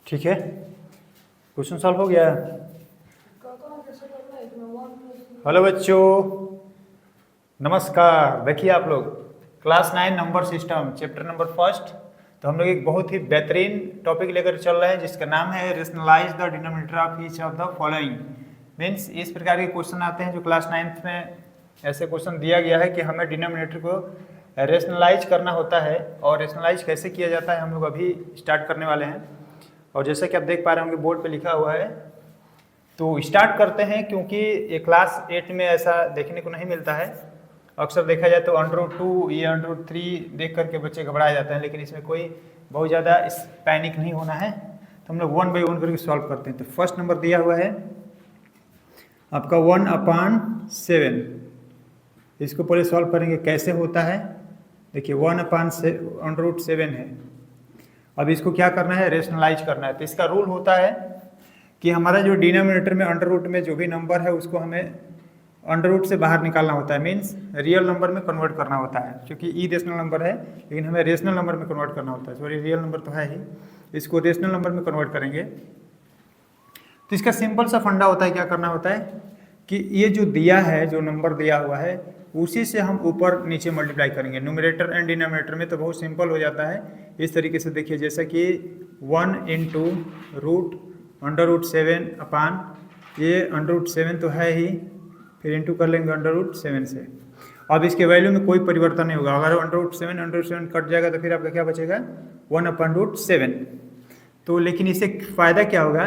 ठीक है, question solve हो गया। हेलो बच्चों, नमस्कार। देखिए आप लोग class 9 number system chapter number first. तो हम लोग एक बहुत ही बेहतरीन टॉपिक लेकर चल रहे हैं जिसका नाम है rationalise the denominator of each of the following. Means इस प्रकार के क्वेश्चन आते हैं जो क्लास 9th में ऐसे क्वेश्चन दिया गया है कि हमें डिनोमिनेटर को रेशनलाइज करना होता है। और रेशनलाइज कैसे किया जाता है हम लोग अभी स्टार्ट करने वाले हैं। और जैसा कि आप देख पा रहे होंगे बोर्ड पे लिखा हुआ है, तो स्टार्ट करते हैं क्योंकि ये क्लास 8 में ऐसा देखने को नहीं मिलता है। अक्सर देखा जाए तो √2 या √3 देख करके बच्चे घबरा जाते हैं, लेकिन इसमें कोई बहुत ज़्यादा पैनिक नहीं होना है। तो हम लोग 1 बाई 1 करके सॉल्व करते हैं। तो फर्स्ट नंबर दिया हुआ है आपका 1/7। इसको पहले सॉल्व करेंगे कैसे होता है। देखिए 1/7 है। अब इसको क्या करना है, रेशनलाइज करना है। तो इसका रूल होता है कि हमारा जो डिनोमिनेटर में अंडर में जो भी नंबर है उसको हमें अंडर से बाहर निकालना होता है। मीन्स रियल नंबर में कन्वर्ट करना होता है। क्योंकि इरेशनल नंबर है लेकिन हमें रेशनल नंबर में कन्वर्ट करना होता है। सॉरी, रियल नंबर तो है ही, इसको रेशनल नंबर में कन्वर्ट करेंगे। तो इसका सिंपल सा फंडा होता है, क्या करना होता है कि ये जो दिया है, जो नंबर दिया हुआ है उसी से हम ऊपर नीचे मल्टीप्लाई करेंगे। न्यूमरेटर एंड डिनोमिनेटर में तो बहुत सिंपल हो जाता है। इस तरीके से देखिए, जैसा कि 1 × √7 अपान ये √7 तो है ही, फिर इंटू कर लेंगे √7 से। अब इसके वैल्यू में कोई परिवर्तन नहीं होगा। अगर √7 कट जाएगा तो फिर आपका क्या बचेगा, 1/√7। तो लेकिन इससे फ़ायदा क्या होगा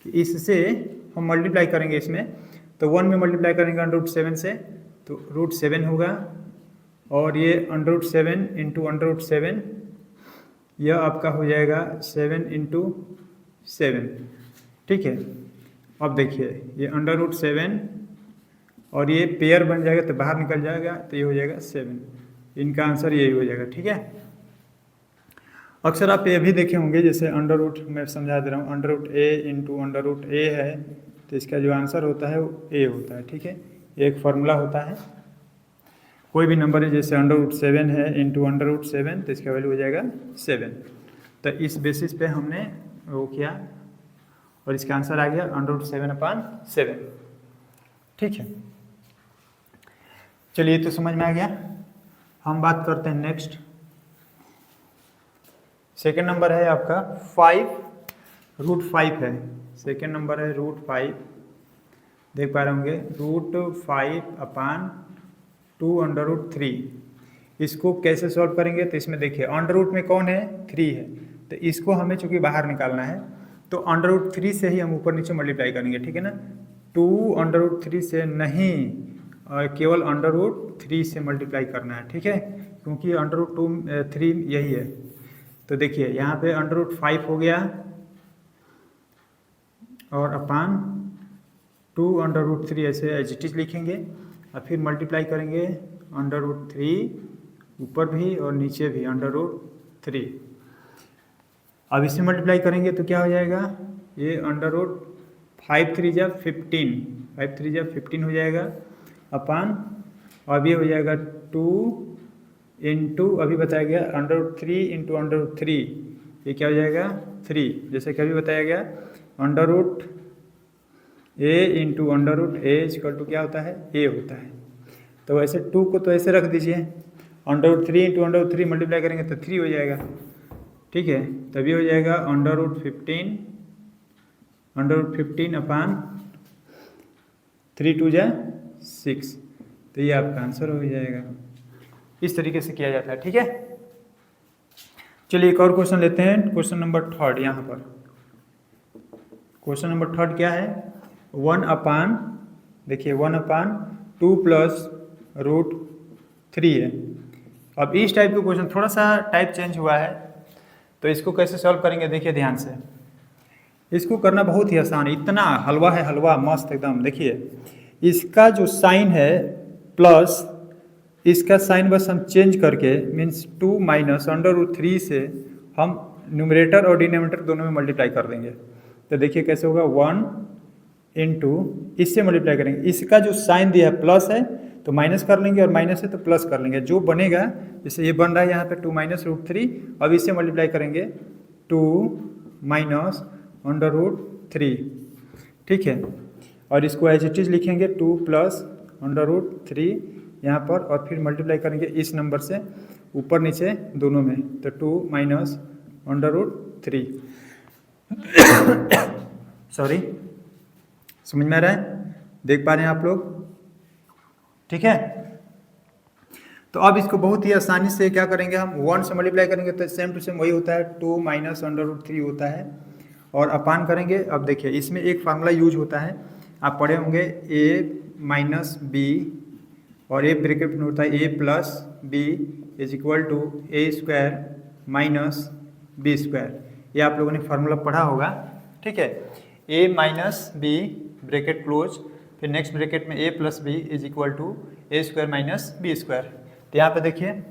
कि इससे हम मल्टीप्लाई करेंगे इसमें, तो 1 में मल्टीप्लाई करेंगे √7 से तो √7 होगा। और ये √7 इंटू √7 यह आपका हो जाएगा 7 × 7। ठीक है, अब देखिए ये √7 और ये पेयर बन जाएगा तो बाहर निकल जाएगा, तो ये हो जाएगा 7। इनका आंसर यही हो जाएगा। ठीक है, अक्सर आप ये भी देखे होंगे, जैसे √ मैं समझा दे रहा हूँ, √a × √a है तो इसका जो आंसर होता है वो a होता है। ठीक है, एक फार्मूला होता है। कोई भी नंबर है जैसे √7 है इंटू √7 तो इसका वैल्यू हो जाएगा 7। तो इस बेसिस पे हमने वो किया और इसका आंसर आ गया √7/7। ठीक है, चलिए तो समझ में आ गया। हम बात करते हैं नेक्स्ट। सेकेंड नंबर है आपका 5 है। सेकेंड नंबर है √5। देख पा रहे होंगे √5/2√3। इसको कैसे सॉल्व करेंगे, तो इसमें देखिए अंडर में कौन है, 3 है। तो इसको हमें चूंकि बाहर निकालना है तो √3 से ही हम ऊपर नीचे मल्टीप्लाई करेंगे। ठीक है ना, 2√3 से नहीं, केवल √3 से मल्टीप्लाई करना है। ठीक है, क्योंकि √3 यही है। तो देखिए यहाँ पे √5 हो गया और अपान 2√3 ऐसे एज इट इज लिखेंगे और फिर मल्टीप्लाई करेंगे √3 ऊपर भी और नीचे भी √3। अब इसे मल्टीप्लाई करेंगे तो क्या हो जाएगा, ये √5 3 जा 15, 5 3 जा 15 हो जाएगा अपान, अब ये हो जाएगा 2 इंटू अभी बताया गया √3 इंटू √3, ये क्या हो जाएगा 3। जैसे कि अभी बताया गया √a into √a equal to क्या होता है, a होता है। तो वैसे 2 को तो ऐसे रख दीजिए, √3 इंटू √3 मल्टीप्लाई करेंगे तो 3 हो जाएगा। ठीक है, तभी हो जाएगा √15 अपान 3 2 जा 6। तो ये आपका आंसर हो जाएगा। इस तरीके से किया जाता है। ठीक है, चलिए एक और क्वेश्चन लेते हैं। क्वेश्चन नंबर 3 यहाँ पर। क्वेश्चन नंबर 3 क्या है, 1/, देखिए 1/2 + √3 है। अब इस टाइप का क्वेश्चन थोड़ा सा टाइप चेंज हुआ है, तो इसको कैसे सॉल्व करेंगे देखिए ध्यान से। इसको करना बहुत ही आसान है, इतना हलवा है, हलवा मस्त एकदम। देखिए इसका जो साइन है प्लस, इसका साइन बस हम चेंज करके मीन्स 2 - √3 से हम न्यूमरेटर और डिनोमिनेटर दोनों में मल्टीप्लाई कर देंगे। तो देखिए कैसे होगा, 1 इंटू इससे मल्टीप्लाई करेंगे। इसका जो साइन दिया है प्लस है तो माइनस कर लेंगे और माइनस है तो प्लस कर लेंगे। जो बनेगा, जैसे ये बन रहा है यहाँ पे 2 - √3, अब इससे मल्टीप्लाई करेंगे 2 माइनस अंडर रूट 3, ठीक है। और इसको एज इट इज लिखेंगे 2 प्लस अंडर रूट 3 यहाँ पर, और फिर मल्टीप्लाई करेंगे इस नंबर से ऊपर नीचे दोनों में, तो 2 माइनस अंडर रूट 3 सॉरी, समझ में आ रहा है, देख पा रहे हैं आप लोग, ठीक है। तो अब इसको बहुत ही आसानी से क्या करेंगे, हम 1 से मल्टीप्लाई करेंगे तो सेम टू सेम वही होता है, 2 माइनस अंडर रूट 3 होता है, और अपान करेंगे। अब देखिए इसमें एक फार्मूला यूज होता है, आप पढ़े होंगे, a माइनस बी, और ए ब्रैकेट में होता है a plus B is equal to A square minus B square. ये आप लोगों ने फार्मूला पढ़ा होगा, ठीक है। a minus B bracket close, फिर नेक्स्ट ब्रैकेट में a plus B is equal to A square minus B square. तो यहाँ पे देखिए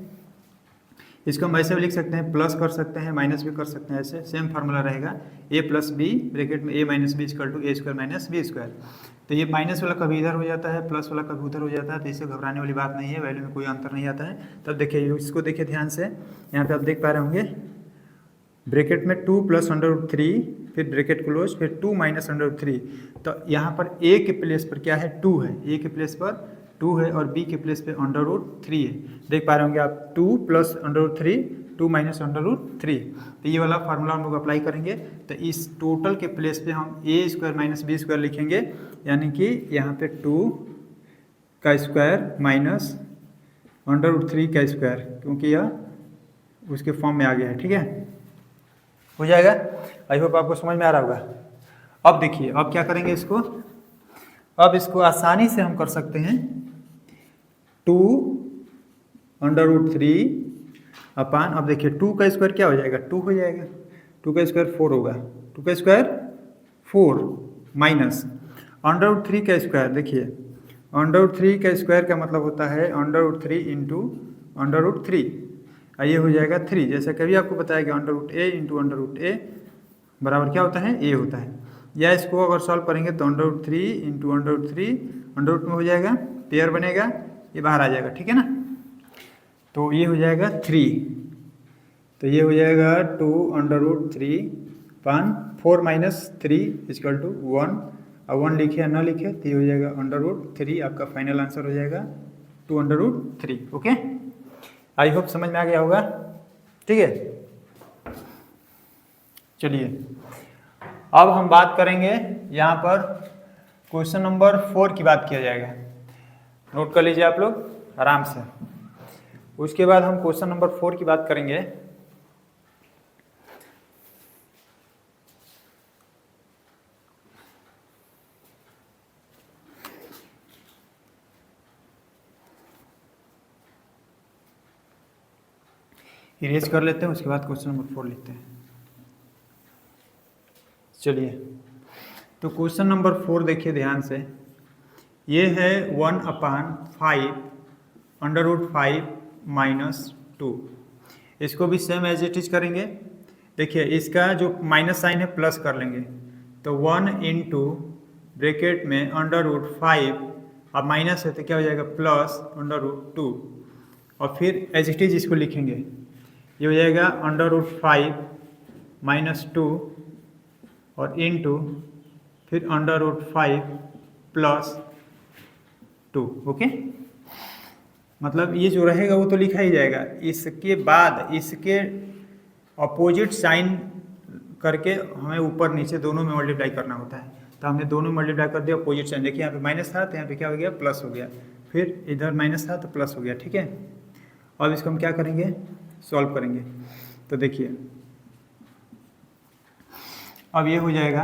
इसको हम ऐसे भी लिख सकते हैं, प्लस कर सकते हैं, माइनस भी कर सकते हैं, ऐसे सेम फार्मूला रहेगा, a प्लस बी ब्रैकेट में a minus B equal to A square minus B square. तो ये माइनस वाला कभी इधर हो जाता है, प्लस वाला कभी उधर हो जाता है, तो इससे घबराने वाली बात नहीं है, वैल्यू में कोई अंतर नहीं आता है। तब देखिए इसको देखिए ध्यान से, यहाँ पे आप देख पा रहे होंगे ब्रैकेट में 2 प्लस अंडर रूट 3, फिर ब्रैकेट क्लोज, फिर 2 माइनस अंडर रूट 3। तो यहाँ पर a के प्लेस पर क्या है, 2 है, a के प्लेस पर 2 है, और b के प्लेस पे अंडर रूट 3 है। देख पा रहे होंगे आप, 2 plus under root 3, 2 minus under root 3। तो ये वाला फार्मूला हम लोग अप्लाई करेंगे, तो इस टोटल के प्लेस पे हम a square minus B square लिखेंगे, यानी कि यहाँ पे 2 का स्क्वायर माइनस अंडर रूट 3 का स्क्वायर, क्योंकि यह उसके फॉर्म में आ गया है, ठीक है, हो जाएगा। आई होप आपको समझ में आ रहा होगा। अब देखिए अब क्या करेंगे इसको, अब इसको आसानी से हम कर सकते हैं, 2 अंडर रूट 3 अपान, अब देखिए 2 का स्क्वायर क्या हो जाएगा, 2 हो जाएगा, 2 का स्क्वायर 4 होगा, 2 का स्क्वायर 4 माइनस अंडर रूट 3 का स्क्वायर। देखिए अंडर रूट 3 का स्क्वायर का मतलब होता है under root 3 into under root 3, ये हो जाएगा 3। जैसा कभी आपको बताया गया अंडर रूट ए इंटू अंडर रूट ए बराबर क्या होता है, ए होता है। या इसको अगर सॉल्व करेंगे तो under root 3 into under root 3, under root में हो जाएगा, पेयर बनेगा, ये बाहर आ जाएगा, ठीक है ना। तो ये हो जाएगा 3, तो ये हो जाएगा 2 अंडर रूट 3 पान 4 माइनस 3 इक्वल टू 1, और 1 लिखे या ना लिखे तो ये हो जाएगा अंडर रूट 3, आपका फाइनल आंसर हो जाएगा 2 under root 3। Okay, I hope समझ में आ गया होगा, ठीक है। चलिए अब हम बात करेंगे, यहाँ पर क्वेश्चन नंबर 4 की बात किया जाएगा, नोट कर लीजिए आप लोग आराम से। उसके बाद हम क्वेश्चन नंबर 4 की बात करेंगे। इरेज कर लेते हैं, उसके बाद क्वेश्चन नंबर 4 लिखते हैं। चलिए तो क्वेश्चन नंबर 4 देखिए ध्यान से, ये है 1/5 अंडर रूट 5 माइनस 2। इसको भी सेम एज इट इज करेंगे। देखिए इसका जो माइनस साइन है प्लस कर लेंगे, तो 1 इंटू ब्रैकेट में अंडर रूट 5, अब माइनस है तो क्या हो जाएगा प्लस अंडर रूट 2, और फिर एज इट इज इसको लिखेंगे, ये हो जाएगा अंडर रूट 5 माइनस 2 और इंटू फिर अंडर रूट 5 प्लस 2। ओके, मतलब ये जो रहेगा वो तो लिखा ही जाएगा, इसके बाद इसके अपोजिट साइन करके हमें ऊपर नीचे दोनों में मल्टीप्लाई करना होता है। तो हमने दोनों मल्टीप्लाई कर दिया, अपोजिट साइन देखिए, यहाँ पे माइनस था तो यहाँ पे क्या हो गया प्लस हो गया, फिर इधर माइनस था तो प्लस हो गया, ठीक है। अब इसको हम क्या करेंगे, सॉल्व करेंगे। तो देखिए अब ये हो जाएगा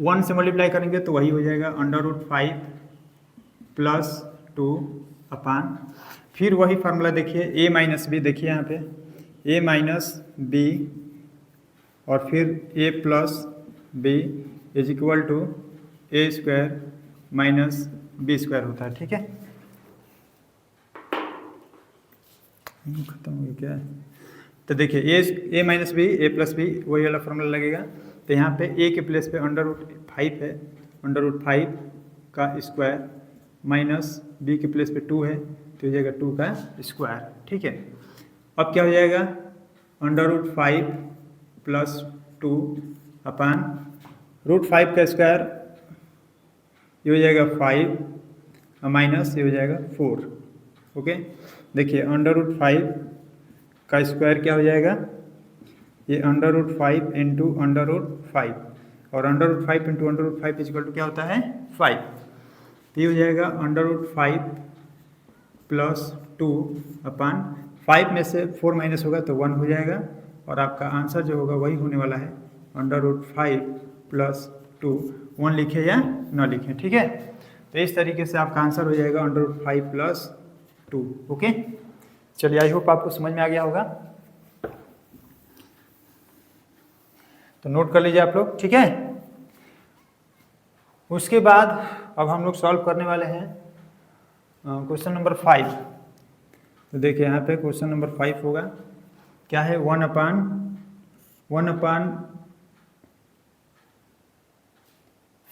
1 से मल्टीप्लाई करेंगे तो वही हो जाएगा अंडर रूट 5 प्लस 2 अपान, फिर वही फार्मूला देखिए a माइनस बी, देखिए यहाँ पे a माइनस बी और फिर a plus B is equal to A square minus B square होता है, ठीक है। खत्म हो गया क्या है, तो देखिए a minus B A plus B वही वाला फॉर्मूला लगेगा। तो यहाँ पे a के प्लेस पे अंडर रूट 5 है, अंडर रूट 5 का स्क्वायर माइनस b के प्लेस पे 2 है तो हो जाएगा 2 का स्क्वायर, ठीक है। अब क्या हो जाएगा under root 5 plus 2 upon root 5 का स्क्वायर, ये हो जाएगा 5 माइनस ये हो जाएगा 4। ओके, देखिए अंडर रूट 5 का स्क्वायर क्या हो जाएगा, ये under root 5 into under root 5, और under root 5 into under root 5 equal to क्या होता है 5। तो ये हो जाएगा अंडर रूट 5 प्लस 2 अपान 5 में से 4 माइनस होगा तो 1 हो जाएगा, और आपका आंसर जो होगा वही होने वाला है अंडर रूट 5 प्लस 2। 1 लिखे या ना लिखें, ठीक है। तो इस तरीके से आपका आंसर हो जाएगा अंडर रूट 5 प्लस 2। ओके, चलिए आई होप आपको समझ में आ गया होगा, तो नोट कर लीजिए आप लोग, ठीक है। उसके बाद अब हम लोग सॉल्व करने वाले हैं क्वेश्चन नंबर 5। तो देखिए यहाँ पे क्वेश्चन नंबर 5 होगा, क्या है 1 अपान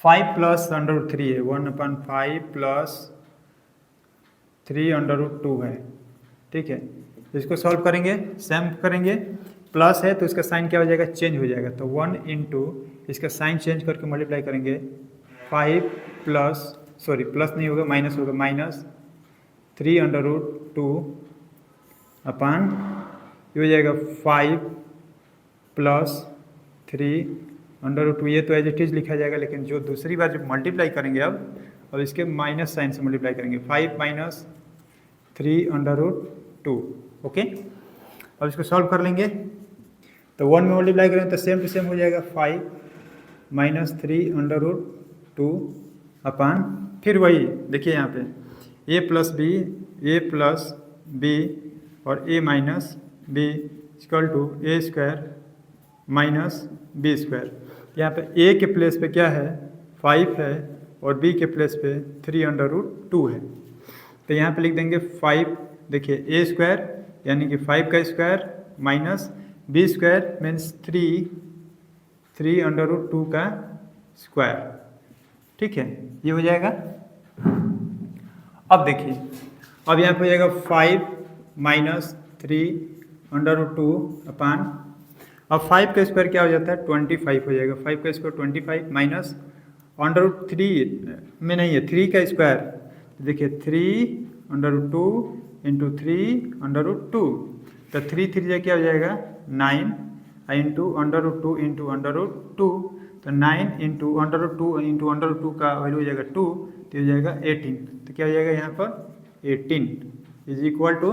5 प्लस अंडर रूट 3 है, 1 अपान 5 प्लस 3 अंडर रूट 2 है, ठीक है। इसको सॉल्व करेंगे, सेम करेंगे, प्लस है तो इसका साइन क्या हो जाएगा, चेंज हो जाएगा। तो 1 इंटू इसका साइन चेंज करके मल्टीप्लाई करेंगे 5 प्लस, सॉरी प्लस नहीं होगा माइनस होगा, माइनस 3 अंडर रूट 2 अपान ये हो जाएगा 5 प्लस 3 अंडर रूट 2। ये तो एज इट इज लिखा जाएगा, लेकिन जो दूसरी बार जब मल्टीप्लाई करेंगे अब इसके माइनस साइन से मल्टीप्लाई करेंगे, 5 माइनस 3 अंडर रूट 2। ओके, अब इसको सॉल्व कर लेंगे, तो 1 में मल्टीप्लाई करेंगे तो सेम टू सेम हो जाएगा 5 माइनस 3 अंडर रूट 2 अपान, फिर वही देखिए यहाँ पे a प्लस बी और a minus B equal to A square minus B square. यहाँ पे a के प्लेस पे क्या है 5 है, और b के प्लेस पे 3 अंडर रूट 2 है। तो यहाँ पे लिख देंगे 5, देखिए a स्क्वायर यानी कि 5 का square minus B square means 3 under root 2 का स्क्वायर, ठीक है, ये हो जाएगा। अब देखिए, अब यहाँ पे हो जाएगा 5 माइनस 3 अंडर रूट 2 अपान, अब 5 का स्क्वायर क्या हो जाता है 25 हो जाएगा, 5 का स्क्वायर 25 माइनस अंडर रूट 3 में नहीं है 3 का स्क्वायर, देखिए 3 under root 2 into 3 under root 2, तो 3 3 क्या हो जाएगा 9 into under root 2 into under root 2, तो 9 into under root 2 into under root 2 का वैल्यू हो जाएगा 2, तो हो जाएगा 18। तो क्या हो जाएगा यहाँ पर 18 इज इक्वल टू,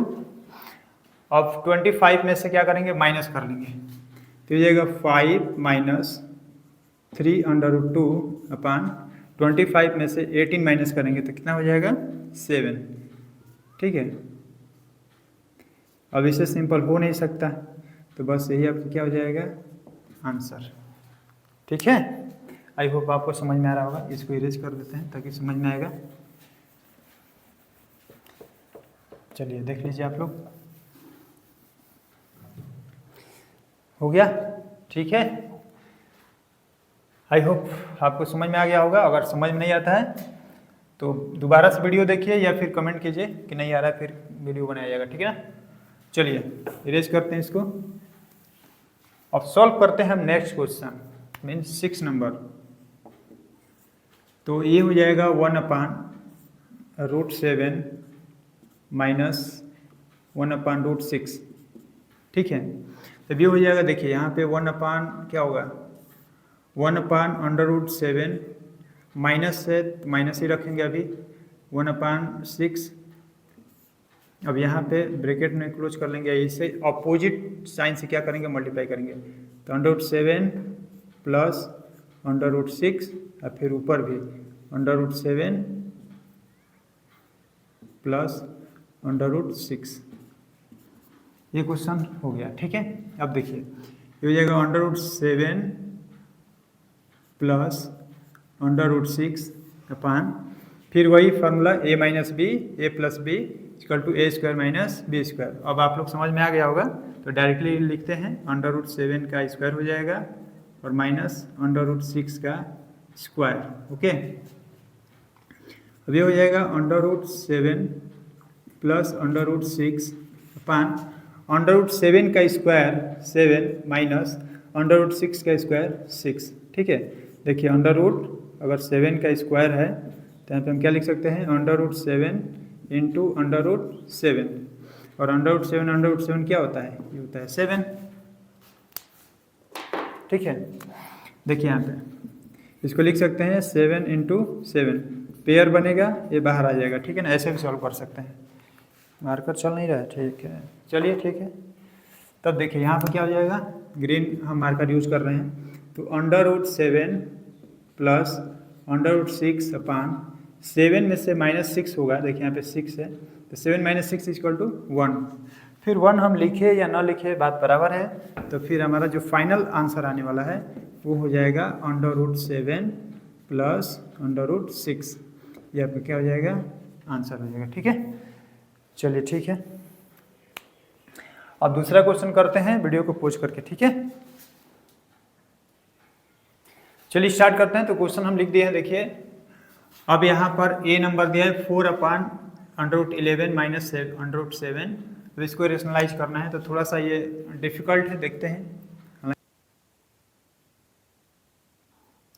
अब 25 में से क्या करेंगे माइनस कर लेंगे, तो हो जाएगा 5 माइनस 3 अंडर रूट 2 अपान 25 में से 18 माइनस करेंगे तो कितना हो जाएगा 7, ठीक है। अब इससे सिंपल हो नहीं सकता, तो बस यही आपका क्या हो जाएगा आंसर, ठीक है। आई होप आपको समझ में आ रहा होगा, इसको इरेज कर देते हैं ताकि समझ में आएगा। चलिए देख लीजिए आप लोग, हो गया, ठीक है। आई होप आपको समझ में आ गया होगा, अगर समझ में नहीं आता है तो दोबारा से वीडियो देखिए या फिर कमेंट कीजिए कि नहीं आ रहा है, फिर वीडियो बनाया जाएगा, ठीक है ना। चलिए इरेज करते हैं इसको, अब सॉल्व करते हैं हम नेक्स्ट क्वेश्चन मीन्स 6 नंबर। तो ये हो जाएगा 1 upon root 7 minus 1 upon root 6, ठीक है। तब ये हो जाएगा, देखिए यहाँ पे 1 अपान क्या होगा 1 अपान अंडर रूट 7 माइनस है माइनस ही रखेंगे अभी 1 अपान 6, अब यहाँ पे ब्रैकेट में क्लोज कर लेंगे, इसे अपोजिट साइन से क्या करेंगे मल्टीप्लाई करेंगे, तो under root 7 plus under root 6 और फिर ऊपर भी under root 7 plus under root 6, ये क्वेश्चन हो गया, ठीक है। अब देखिए ये हो जाएगा under root 7 plus under root 6 upon, फिर वही formula a minus B A plus B equal to A square minus B square. अब आप लोग समझ में आ गया होगा, तो डायरेक्टली लिखते हैं अंडर रूट 7 का स्क्वायर हो जाएगा और माइनस अंडर रूट 6 का स्क्वायर, ओके। अब ये हो जाएगा under root 7 plus under root 6 upon under root 7 का स्क्वायर 7 माइनस अंडर रूट 6 का स्क्वायर 6, ठीक है। देखिए अंडर रूट अगर 7 का स्क्वायर है तो यहाँ पे हम क्या लिख सकते हैं, under root 7 into under root 7, और अंडर रूट 7 क्या होता है, ये होता है 7, ठीक है। देखिए यहाँ पे इसको लिख सकते हैं 7 इंटू 7, पेयर बनेगा, ये बाहर आ जाएगा, ठीक है ना। ऐसे भी सॉल्व कर सकते हैं। मार्कर चल नहीं रहा है, ठीक है, चलिए ठीक है। तब देखिए यहाँ पर क्या हो जाएगा, ग्रीन हम मार्कर यूज कर रहे हैं, तो under root 7 plus under root 6 upon 7 में से -6 होगा, देखिए यहाँ पे 6 है, तो 7 - 6 इक्वल टू 1। फिर 1 हम लिखे या ना लिखे बात बराबर है, तो फिर हमारा जो फाइनल आंसर आने वाला है वो हो जाएगा under root 7 plus under root 6, ये आपका क्या हो जाएगा, आंसर हो जाएगा, ठीक है। चलिए ठीक है, अब दूसरा क्वेश्चन करते हैं वीडियो को पॉज करके, ठीक है। चलिए स्टार्ट करते हैं। तो क्वेश्चन हम लिख दिए हैं, देखिए अब यहाँ पर ए नंबर दिया है 4 upon under root 11 minus under root 7, तो इसको रेशनलाइज करना है, तो थोड़ा सा ये डिफिकल्ट है, देखते हैं।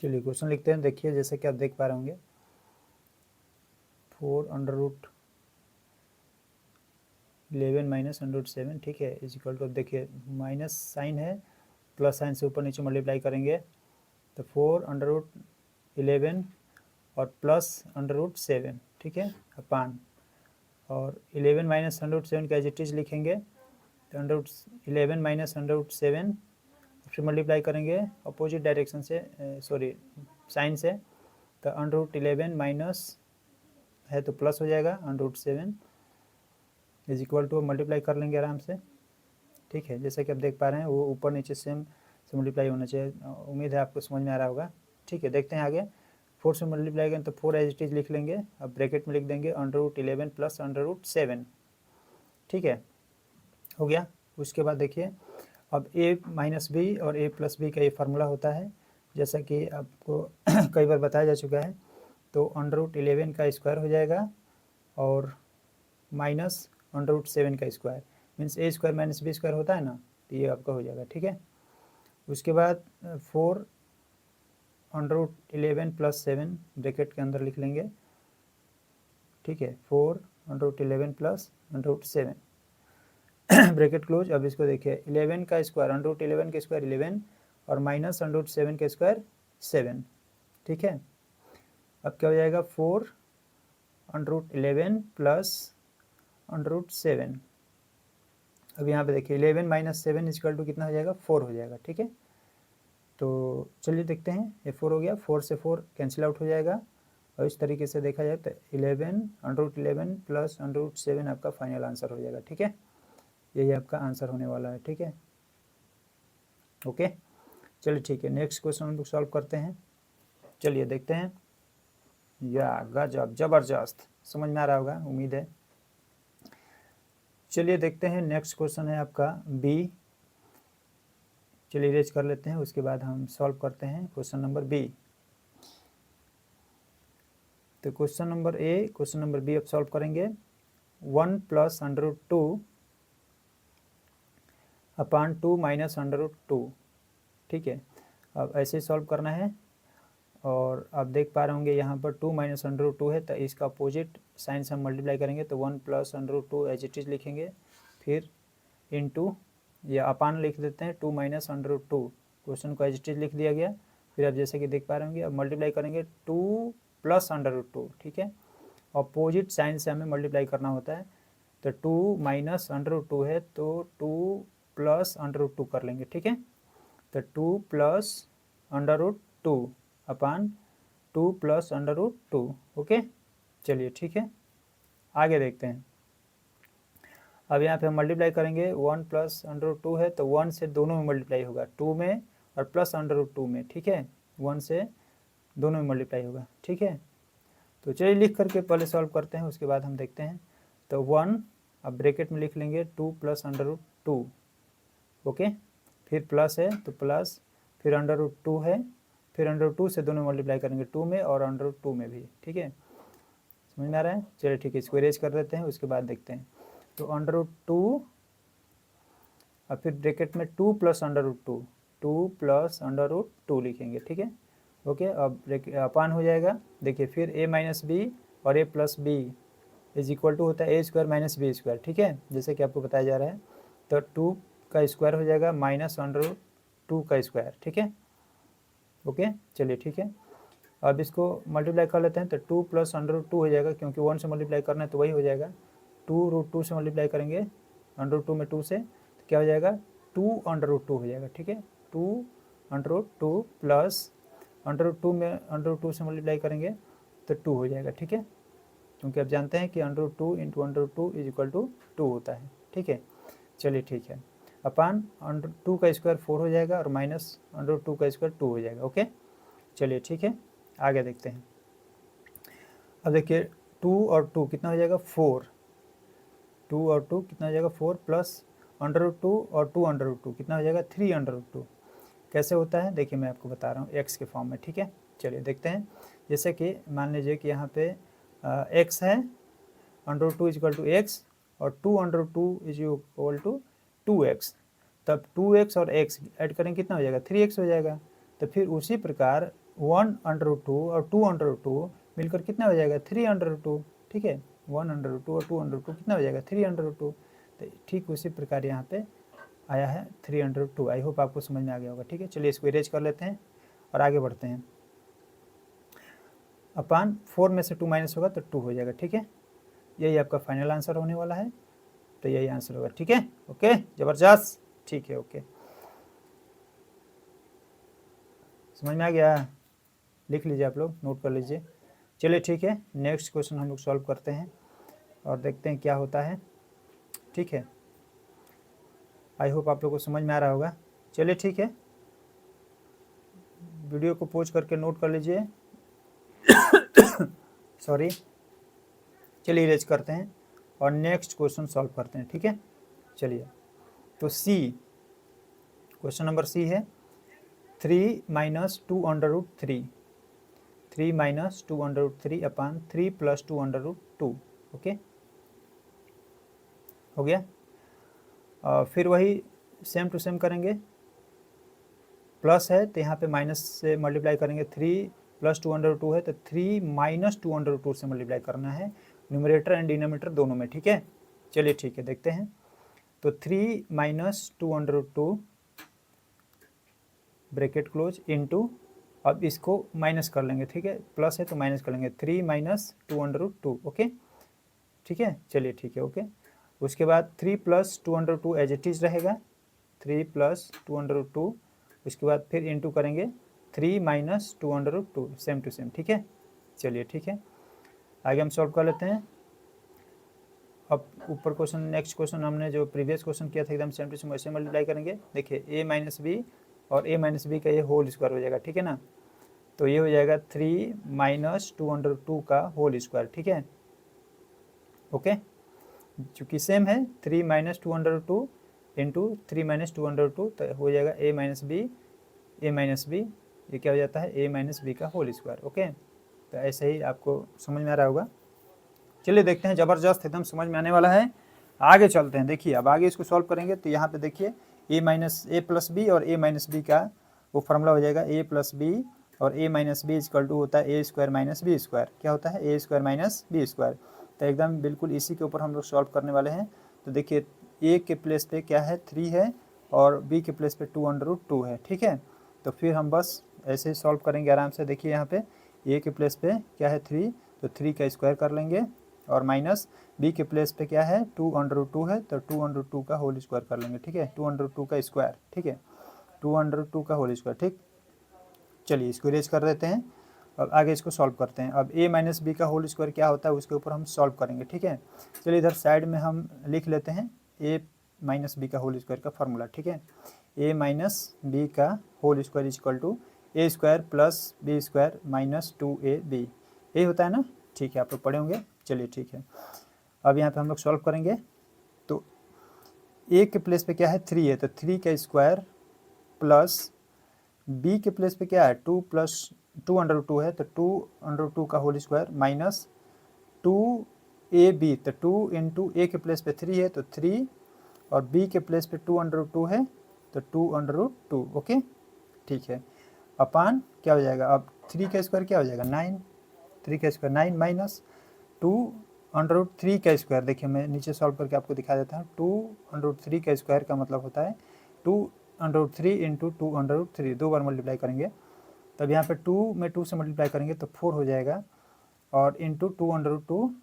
चलिए क्वेश्चन लिखते हैं, देखिए जैसे कि आप देख पा रहे होंगे 4 under root 11 minus under root 7, ठीक है, इज इक्वल टू, अब देखिए माइनस साइन है, प्लस साइन से ऊपर नीचे मल्टीप्लाई करेंगे, तो 4 अंडर रूट 11 और प्लस अंडर रूट 7, ठीक है, अपान, और 11 माइनस अंडर रूट 7 का एज इट इज लिखेंगे, तो under root 11 minus under root 7, फिर मल्टीप्लाई करेंगे अपोजिट डायरेक्शन से, सॉरी साइन से, तो अंडर रूट 11 माइनस है तो प्लस हो जाएगा under root 7 is equal to, multiply कर लेंगे आराम से, ठीक है। जैसे कि आप देख पा रहे हैं वो ऊपर नीचे सेम से मल्टीप्लाई होना चाहिए, उम्मीद है आपको समझ में आ रहा होगा, ठीक है। देखते हैं आगे, 4 से मल्टीप्लाई करें तो 4 एज इट इज लिख लेंगे, अब ब्रैकेट में लिख देंगे under root 11 plus under root 7, ठीक है, हो गया। उसके बाद देखिए अब a माइनस बी और a प्लस बी का ये फार्मूला होता है, जैसा कि आपको कई बार बताया जा चुका है, तो अंडर रूट 11 का स्क्वायर हो जाएगा और माइनस अंडर रूट 7 का square, means a square minus B square होता है ना, तो ये आपका हो जाएगा, ठीक है। उसके बाद 4 अंडर रूट 11 प्लस 7 ब्रैकेट के अंदर लिख लेंगे, ठीक है, 4 under root 11 plus under root 7 bracket close. अब इसको देखिए 11 का स्क्वायर, अंडर रूट 11 का स्क्वायर 11 और माइनस अंडर रूट 7 का स्क्वायर 7, ठीक है। अब क्या हो जाएगा 4 under root 11 plus under root 7, अब यहाँ पे देखिए 11 माइनस 7 इक्वल टू कितना हो जाएगा, 4 हो जाएगा, ठीक है। तो चलिए देखते हैं, ये 4 हो गया, 4 से 4 कैंसिल आउट हो जाएगा, और इस तरीके से देखा जाए तो 11 under root 11 plus under root 7 आपका फाइनल आंसर हो जाएगा, ठीक है। यही आपका आंसर होने वाला है, ठीक है, ओके। चलिए ठीक है, नेक्स्ट क्वेश्चन हम लोग सॉल्व करते हैं। चलिए देखते हैं, या गजब जबरदस्त, समझ में आ रहा होगा उम्मीद है। चलिए देखते हैं, नेक्स्ट क्वेश्चन है आपका बी, चलिए इरेज कर लेते हैं, उसके बाद हम सॉल्व करते हैं क्वेश्चन नंबर बी। तो question number A, question number B अब सॉल्व करेंगे, 1 plus under root 2 upon 2 minus under root 2, ठीक है। अब ऐसे सॉल्व करना है, और आप देख पा रहे होंगे यहाँ पर 2 माइनस अंडर रूट 2 है, तो इसका अपोजिट साइन से हम मल्टीप्लाई करेंगे, तो 1 plus under root 2 as it is लिखेंगे, फिर इनटू या अपान लिख देते हैं 2 माइनस अंडर रूट 2, क्वेश्चन को एज इट इज लिख दिया गया। फिर आप जैसे कि देख पा रहे होंगे, अब मल्टीप्लाई करेंगे 2 प्लस अंडर रूट 2, ठीक है, अपोजिट साइन से हमें मल्टीप्लाई करना होता है, तो 2 माइनस अंडर रूट 2 है, तो 2 प्लस अंडर रूट 2 कर लेंगे, ठीक है, तो 2 plus under root 2 upon 2 plus under root 2, okay. चलिए ठीक है, आगे देखते हैं। अब यहाँ पे हम मल्टीप्लाई करेंगे, 1 प्लस अंडर रूट 2 है, तो 1 से दोनों में मल्टीप्लाई होगा, 2 में और प्लस अंडर रूट 2 में, ठीक है, 1 से दोनों में मल्टीप्लाई होगा, ठीक है। तो चलिए लिख करके पहले सॉल्व करते हैं, उसके बाद हम देखते हैं। तो 1 अब ब्रैकेट में लिख लेंगे 2 प्लस अंडर रूट 2, ओके, फिर प्लस है तो प्लस, फिर अंडर रूट 2 है, फिर अंडर रूट 2 से दोनों मल्टीप्लाई करेंगे, 2 में और अंडर रूट 2 में भी, ठीक है, समझ में आ रहा है। चलिए ठीक है, इसको इरेज कर देते हैं, उसके बाद देखते हैं। तो अंडर रूट 2 और फिर ब्रैकेट में 2 plus under root 2, 2 plus under root 2 लिखेंगे, ठीक है। ओके, अब अपान हो जाएगा, देखिए फिर a माइनस बी और a plus B is equal to होता है A square minus B square, ठीक है, जैसे कि आपको बताया जा रहा है। तो 2 का स्क्वायर हो जाएगा माइनस अंडर रूट 2 का स्क्वायर, ठीक है। ओके, चलिए ठीक है। अब इसको मल्टीप्लाई कर लेते हैं, तो 2 प्लस अंडर रूट 2 हो जाएगा, क्योंकि 1 से मल्टीप्लाई करना है तो वही हो जाएगा। 2 रूट 2 से मल्टीप्लाई करेंगे, अंडर रूट 2 में 2 से, तो क्या हो जाएगा 2 अंडर रूट 2 हो जाएगा, ठीक है। 2 under root 2 plus under root 2 में अंडर रूट 2 से मल्टीप्लाई करेंगे तो 2 हो जाएगा, ठीक है, क्योंकि आप जानते हैं कि under root 2 into under root 2 is equal to 2 होता है, ठीक है। चलिए ठीक है, अपान अंडर 2 का स्क्वायर 4 हो जाएगा और माइनस अंडर रूट 2 का स्क्वायर 2 हो जाएगा। ओके, चलिए ठीक है, आगे देखते हैं। अब देखिए 2 और 2 कितना हो जाएगा 4, 2 और 2 कितना हो जाएगा 4 प्लस अंडर रूट 2 और 2 अंडर रूट 2 कितना हो जाएगा 3 अंडर रूट 2। कैसे होता है देखिए, मैं आपको बता रहा हूँ एक्स के फॉर्म में, ठीक है। चलिए देखते हैं, जैसे कि मान लीजिए कि यहाँ पे एक्स है, under root 2 is equal to X और 2 under root 2 is equal to 2x, तब 2x और x ऐड करेंगे कितना हो जाएगा 3x हो जाएगा। तो फिर उसी प्रकार 1 अंडर रूट 2 और 2 अंडर रूट 2 मिलकर कितना हो जाएगा 3 अंडर रूट 2, ठीक है। 1 अंडर रूट 2 और 2 अंडर रूट 2 कितना हो जाएगा 3 अंडर रूट 2। तो ठीक उसी प्रकार यहाँ पे आया है 3 अंडर रूट 2। आई होप आपको समझ में आ गया होगा, ठीक है। चलिए इसको इरेज कर लेते हैं और आगे बढ़ते हैं। अपान 4 में से 2 माइनस होगा तो 2 हो जाएगा, ठीक है। यही आपका फाइनल आंसर होने वाला है, तो यही आंसर होगा, ठीक है। ओके, जबरदस्त, ठीक है। ओके, समझ में आ गया, लिख लीजिए आप लोग, नोट कर लीजिए। चलिए ठीक है, नेक्स्ट क्वेश्चन हम लोग सॉल्व करते हैं और देखते हैं क्या होता है, ठीक है। आई होप आप लोगों को समझ में आ रहा होगा। चलिए ठीक है, वीडियो को पॉज करके नोट कर लीजिए। सॉरी, चलिए इरेज करते हैं और नेक्स्ट क्वेश्चन सॉल्व करते हैं, ठीक है। चलिए, तो सी, क्वेश्चन नंबर सी है 3 minus 2 under root 3, 3 minus 2 under root 3 upon 3 plus 2 under root 2। Okay, हो गया। फिर वही सेम टू सेम करेंगे, प्लस है तो यहाँ पे माइनस से मल्टीप्लाई करेंगे, 3 प्लस 2 अंडर रूट 2 है तो 3 माइनस 2 अंडर रूट 2 से मल्टीप्लाई करना है, न्यूमरेटर एंड डिनोमिनेटर दोनों में, ठीक है। चलिए ठीक है, देखते हैं। तो 3 minus 2 under root 2 bracket close into, अब इसको माइनस कर लेंगे, ठीक है, प्लस है तो माइनस कर लेंगे, 3 माइनस 2 अंडर रूट 2। ओके, ठीक है, चलिए ठीक है। ओके, उसके बाद 3 plus 2 under root 2 as it is रहेगा, 3 प्लस 2 अंडर रूट 2, उसके बाद फिर इनटू करेंगे 3 minus 2 under root 2, same to same, ठीक है। चलिए ठीक है, आगे हम सॉल्व कर लेते हैं। अब ऊपर क्वेश्चन, नेक्स्ट क्वेश्चन हमने जो प्रीवियस क्वेश्चन किया था एकदम सेम टू सेम वैसे मल्टीप्लाई करेंगे। देखिए a माइनस बी और a माइनस बी का ये होल स्क्वायर हो जाएगा, ठीक है ना। तो ये हो जाएगा 3 माइनस 2 अंडर 2 का होल स्क्वायर, ठीक है। ओके, चूँकि सेम है 3 minus 2 under 2 into 3 minus 2 under 2, तो हो जाएगा a माइनस बी, ये क्या हो जाता है a माइनस बी का होल स्क्वायर। ओके, तो ऐसे ही आपको समझ में आ रहा होगा। चलिए देखते हैं, ज़बरदस्त एकदम समझ में आने वाला है। आगे चलते हैं, देखिए अब आगे इसको सॉल्व करेंगे तो यहाँ पे देखिए a प्लस बी और a माइनस बी का वो फार्मूला हो जाएगा a प्लस बी और a minus B equal to होता है a square minus B square. क्या होता है a square minus B square. तो एकदम बिल्कुल इसी के ऊपर हम लोग सॉल्व करने वाले हैं। तो देखिए a के प्लेस पे क्या है 3 है और b के प्लेस पे 2 अंडर रूट 2 है, ठीक है। तो फिर हम बस ऐसे ही सॉल्व करेंगे आराम से। देखिए यहाँ पे a के प्लेस पे क्या है 3, तो 3 का स्क्वायर कर लेंगे और माइनस b के प्लेस पे क्या है 2 अंडर रूट 2 है, तो 2 अंडर रूट 2 का होल स्क्वायर कर लेंगे, ठीक है। 2 अंडर रूट 2 का स्क्वायर, ठीक है, 2 अंडर रूट 2 का होल स्क्वायर, ठीक। चलिए इसको इरेज कर देते हैं और आगे इसको सॉल्व करते हैं। अब a माइनस बी का होल स्क्वायर क्या होता है उसके ऊपर हम सॉल्व करेंगे, ठीक है। चलिए इधर साइड में हम लिख लेते हैं a माइनस बी का होल स्क्वायर का फार्मूला, ठीक है। a माइनस बी का whole square equal to a square plus B square minus 2ab, यही होता है ना, ठीक है, आप लोग पढ़े होंगे। चलिए ठीक है, अब यहाँ पे हम लोग सॉल्व करेंगे। तो a के प्लेस पे क्या है 3 है, तो 3 का स्क्वायर प्लस b के प्लेस पे क्या है 2 प्लस 2 अंडर 2 है, तो 2 अंडर 2 का होल स्क्वायर माइनस 2ab, तो 2 इंटू a के प्लेस पे 3 है तो 3 और b के प्लेस पे 2 अंडर 2 है तो 2√2, ओके ठीक है। अपान क्या हो जाएगा, अब 3 का स्क्वायर क्या हो जाएगा 9, 3 का स्क्वायर 9 माइनस 2√3 का स्क्वायर। देखिए मैं नीचे सॉल्व करके आपको दिखा देता हूँ। 2√3 का स्क्वायर का मतलब होता है 2√3 इंटू 2√3, 2 बार मल्टीप्लाई करेंगे, तब यहाँ पे 2 में 2 से मल्टीप्लाई करेंगे तो 4 हो जाएगा, और इंटू 2√2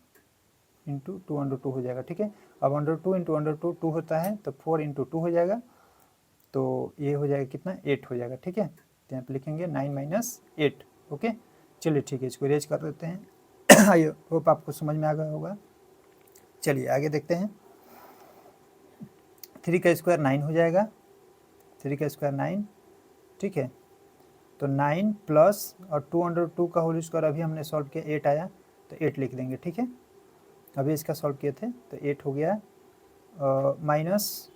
इंटू 2√2 हो जाएगा, ठीक है। अब 2 इंटू 2 2 होता है, तो 4 इंटू 2 हो जाएगा, तो ये हो जाएगा कितना 8 हो जाएगा, ठीक है। तो यहाँ पे लिखेंगे 9 माइनस 8, ओके। चलिए ठीक है, इसको इरेज कर देते हैं। आई होप आपको समझ में आ गया होगा। चलिए आगे देखते हैं। 3 का स्क्वायर 9 हो जाएगा, 3 का स्क्वायर 9, ठीक है। तो 9 प्लस और 2√2 का होल स्क्वायर अभी हमने सॉल्व किया, 8 आया, तो 8 लिख देंगे, ठीक है। अभी इसका सॉल्व किए थे तो 8 हो गया, माइनस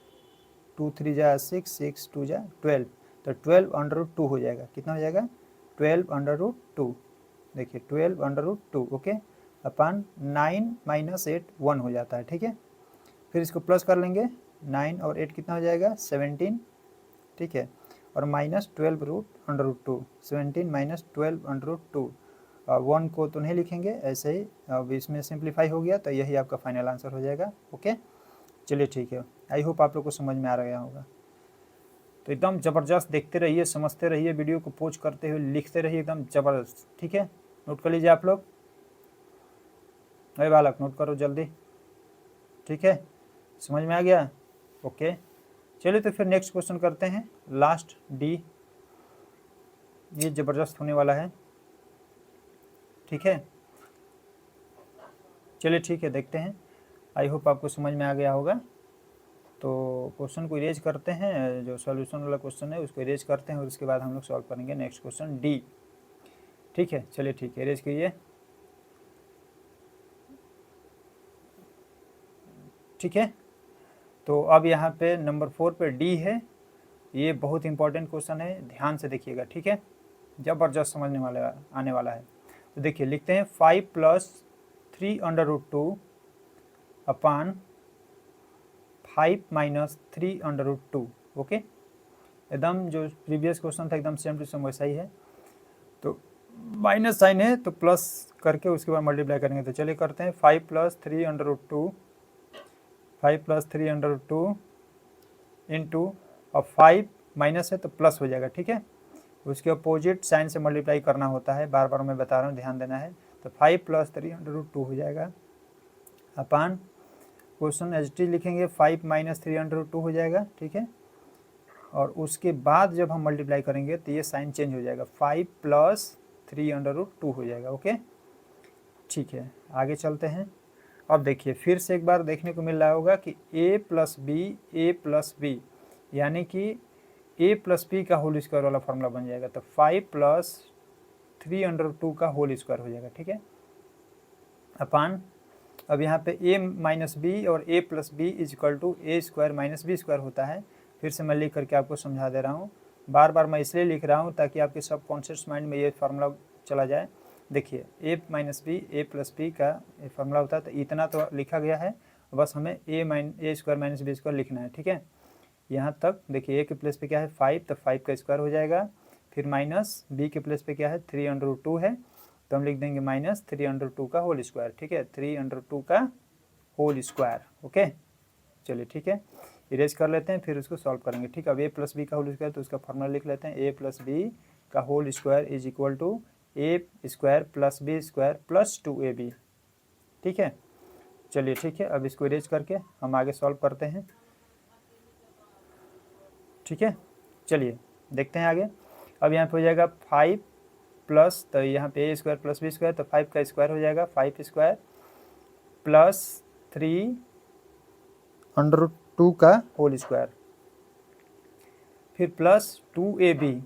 2 3 जा 6, 6 2 जा 12, तो 12√2 हो जाएगा। कितना हो जाएगा 12√2, देखिए 12√2, ओके। अपान 9 माइनस 8 1 हो जाता है, ठीक है। फिर इसको प्लस कर लेंगे, 9 और 8 कितना हो जाएगा 17, ठीक है। और माइनस 12√2, 17 माइनस 12√2, 1 को तो नहीं लिखेंगे ऐसे ही, अब इसमें सिंप्लीफाई हो गया, तो यही आपका फाइनल आंसर हो जाएगा, ओके। चलिए ठीक है, आई होप आप लोग को समझ में आ गया होगा। तो एकदम ज़बरदस्त देखते रहिए, समझते रहिए, वीडियो को पोज करते हुए लिखते रहिए, एकदम ज़बरदस्त, ठीक है। नोट कर लीजिए आप लोग, अरे बालक नोट करो जल्दी, ठीक है। समझ में आ गया, ओके। चलिए तो फिर नेक्स्ट क्वेश्चन करते हैं, लास्ट डी, ये ज़बरदस्त होने वाला है, ठीक है। चलिए ठीक है, देखते हैं, आई होप आपको समझ में आ गया होगा। तो क्वेश्चन को इरेज करते हैं, जो सॉल्यूशन वाला क्वेश्चन है उसको इरेज करते हैं, और उसके बाद हम लोग सॉल्व करेंगे नेक्स्ट क्वेश्चन डी, ठीक है। चलिए ठीक है, इरेज कीजिए, ठीक है। तो अब यहाँ पे नंबर 4 पे डी है, ये बहुत इंपॉर्टेंट क्वेश्चन है, ध्यान से देखिएगा, ठीक है। ज़बरदस्त समझने वाला आने वाला है। तो देखिए लिखते हैं 5 + 3√2 अपान 5 - 3√2, ओके। एकदम जो प्रीवियस क्वेश्चन था एकदम सेम टू सेम वैसा ही है। तो माइनस साइन है तो प्लस करके उसके बाद मल्टीप्लाई करेंगे। तो चलिए करते हैं 5 + 3√2, 5 + 3√2 इंटू, और 5 माइनस है तो प्लस हो जाएगा, ठीक है। उसके अपोजिट साइन से मल्टीप्लाई करना होता है, बार बार मैं बता रहा हूँ, ध्यान देना है। तो 5 + 3√2 हो जाएगा, अपान क्वेश्चन एच टी लिखेंगे 5 - 3√2 हो जाएगा, ठीक है। और उसके बाद जब हम मल्टीप्लाई करेंगे तो ये साइन चेंज हो जाएगा, 5 + 3√2 हो जाएगा, ओके ठीक है। आगे चलते हैं। अब देखिए फिर से एक बार देखने को मिल रहा होगा कि a + b, यानी कि a + b का होल स्क्वायर वाला फॉर्मूला बन जाएगा। तो 5 + 3√2 का होल स्क्वायर हो जाएगा, ठीक है। अपान, अब यहाँ पे a - b और a + b = a² - b² होता है। फिर से मैं लिख करके आपको समझा दे रहा हूँ, बार बार मैं इसलिए लिख रहा हूँ ताकि आपके सब कॉन्शियस माइंड में ये फार्मूला चला जाए। देखिए a - b a + b का ये फार्मूला होता है, तो इतना तो लिखा गया है, बस हमें a² - b² लिखना है, ठीक है। यहाँ तक देखिए a के प्लेस पे क्या है 5, तो 5 का स्क्वायर हो जाएगा, फिर माइनस b के प्लेस पे क्या है 3√2 है, तो हम लिख देंगे -3√2 का होल स्क्वायर, ठीक है, 3√2 का होल स्क्वायर, ओके। चलिए ठीक है, इरेज कर लेते हैं, फिर उसको सॉल्व करेंगे, ठीक है। अब a + b का होल स्क्वायर, तो उसका फॉर्मूला लिख लेते हैं, a + b का whole square = a² + b² + 2ab, ठीक है। चलिए ठीक है, अब इसको इरेज करके हम आगे सॉल्व करते हैं, ठीक है। चलिए देखते हैं आगे। अब यहाँ पे हो जाएगा 5 प्लस, तो यहाँ पे a² + b², तो 5 का स्क्वायर हो जाएगा 5² + 3√2 का होल स्क्वायर, फिर प्लस 2ab,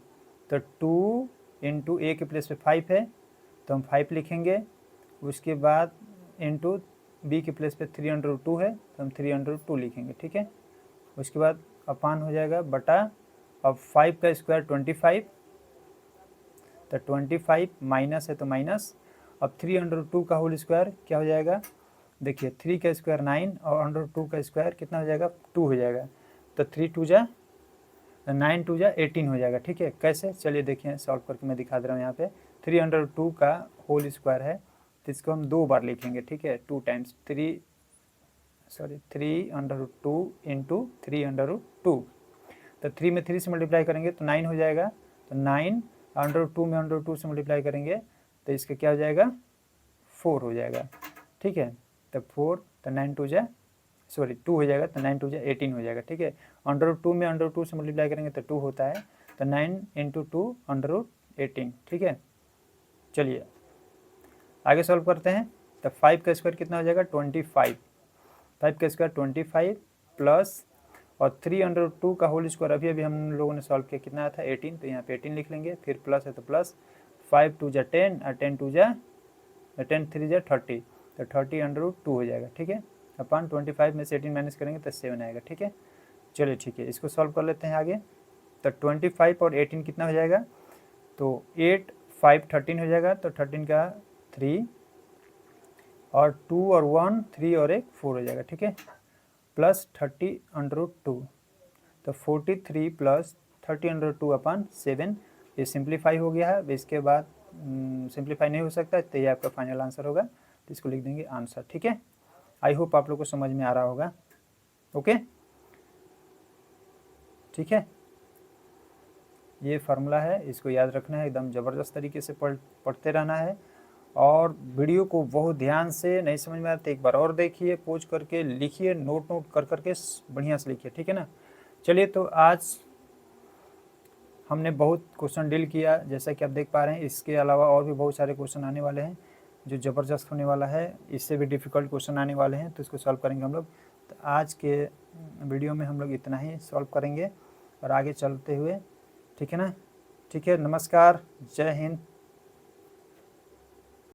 तो 2 इंटू a के प्लेस पे 5 है तो हम 5 लिखेंगे, उसके बाद इंटू b के प्लेस पे 3√2 है तो हम 3√2 लिखेंगे, ठीक है। उसके बाद अपान हो जाएगा बटा, अब 5 का स्क्वायर 25, तो 25 माइनस है तो माइनस, अब 3√2 का होल स्क्वायर क्या हो जाएगा, देखिए 3 का स्क्वायर 9 और √2 का स्क्वायर कितना हो जाएगा 2 हो जाएगा, तो 3 × 2 = तो 9 टू जा 18 हो जाएगा। ठीक है, कैसे, चलिए देखिए सॉल्व करके मैं दिखा दे रहा हूँ। यहाँ पे 302 का होल स्क्वायर है, तो इसको हम 2 बार लिखेंगे। ठीक है, 2 टाइम्स 3√2 इंटू 3√2, तो 3 में 3 से मल्टीप्लाई करेंगे तो 9 हो जाएगा। तो 9 √2 में √2 से मल्टीप्लाई करेंगे तो इसका क्या हो जाएगा, 4 हो जाएगा। ठीक है, तो 4, तो 9 टू जा 2 हो जाएगा, तो 9 टू जा 18 हो जाएगा। ठीक है, √2 में √2 से मल्टीप्लाई करेंगे तो 2 होता है, तो 9 इंटू 2 √18। ठीक है, चलिए आगे सॉल्व करते हैं। तो 5 का स्क्वायर कितना हो जाएगा, 25। 5 का स्क्वायर 25 प्लस और 3√2 का होल स्क्वायर अभी हम लोगों ने सॉल्व किया, कितना आया था 18, तो यहाँ पे 18 लिख लेंगे। फिर प्लस है तो प्लस 5 टू जा 10 और 10 टू जा 10 3 जा 30, तो 30√2 हो जाएगा। ठीक है, अपन 25 में से 18 माइनस करेंगे तो 7 आएगा। ठीक है, चलिए ठीक है, इसको सॉल्व कर लेते हैं आगे। तो 25 और 18 कितना हो जाएगा, तो 8 5 13 हो जाएगा, तो 13 का 3 और 2 और 1 3 और 1 4 हो जाएगा। ठीक है, प्लस 30√2, तो 43 प्लस 30√2 अपन 7, ये सिंप्लीफाई हो गया है। इसके बाद सिंप्लीफाई नहीं हो सकता, तो ये आपका फाइनल आंसर होगा, तो इसको लिख देंगे आंसर। ठीक है, आई होप आप लोग को समझ में आ रहा होगा। ओके, ठीक है, ये फार्मूला है, इसको याद रखना है, एकदम ज़बरदस्त तरीके से पढ़ते रहना है। और वीडियो को बहुत ध्यान से, नहीं समझ में आता एक बार और देखिए, पोज करके लिखिए, नोट कर करके बढ़िया से लिखिए। ठीक है ना, चलिए तो आज हमने बहुत क्वेश्चन डील किया, जैसा कि आप देख पा रहे हैं। इसके अलावा और भी बहुत सारे क्वेश्चन आने वाले हैं जो ज़बरदस्त होने वाला है, इससे भी डिफ़िकल्ट क्वेश्चन आने वाले हैं, तो इसको सॉल्व करेंगे हम लोग। तो आज के वीडियो में हम लोग इतना ही सॉल्व करेंगे और आगे चलते हुए, ठीक है ना। ठीक है, नमस्कार, जय हिंद।